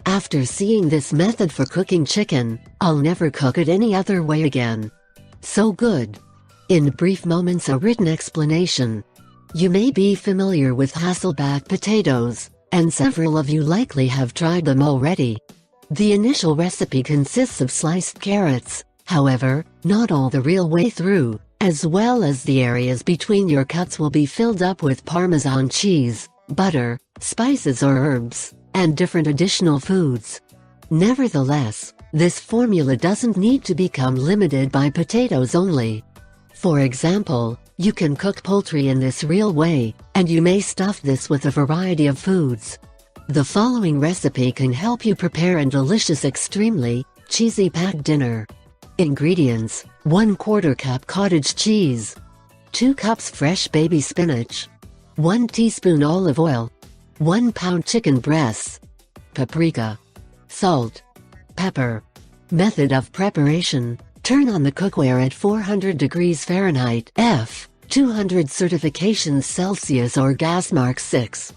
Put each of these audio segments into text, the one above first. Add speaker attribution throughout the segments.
Speaker 1: After seeing this method for cooking chicken, I'll never cook it any other way again. So good. In brief moments, a written explanation. You may be familiar with Hasselback potatoes, and several of you likely have tried them already. The initial recipe consists of sliced carrots, however, not all the real way through, as well as the areas between your cuts will be filled up with Parmesan cheese, butter, spices or herbs, and different additional foods. Nevertheless, this formula doesn't need to become limited by potatoes only. For example, you can cook poultry in this real way, and you may stuff this with a variety of foods. The following recipe can help you prepare a delicious, extremely cheesy packed dinner. Ingredients: 1/4 cup cottage cheese, 2 cups fresh baby spinach, 1 teaspoon olive oil, 1 pound chicken breasts, paprika, salt, pepper. Method of preparation: turn on the cookware at 400 degrees Fahrenheit (F. 200 certifications Celsius or gas mark 6).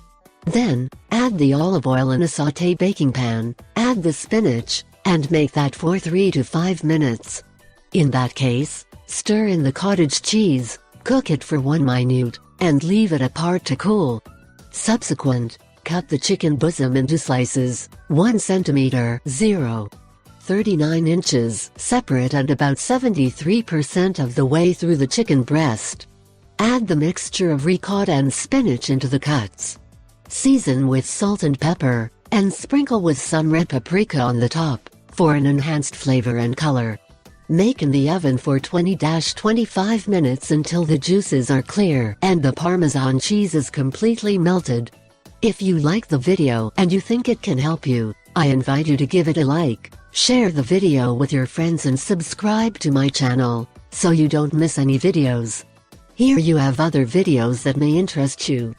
Speaker 1: Then, add the olive oil in a sauté baking pan, add the spinach, and make that for 3 to 5 minutes. In that case, stir in the cottage cheese, cook it for 1 minute, and leave it apart to cool. Subsequent, cut the chicken bosom into slices, 1 cm (0.39 inches) separate and about 73% of the way through the chicken breast. Add the mixture of ricotta and spinach into the cuts. Season with salt and pepper, and sprinkle with some red paprika on the top, for an enhanced flavor and color. Make in the oven for 20–25 minutes until the juices are clear and the Parmesan cheese is completely melted. If you like the video and you think it can help you, I invite you to give it a like, share the video with your friends and subscribe to my channel, so you don't miss any videos. Here you have other videos that may interest you.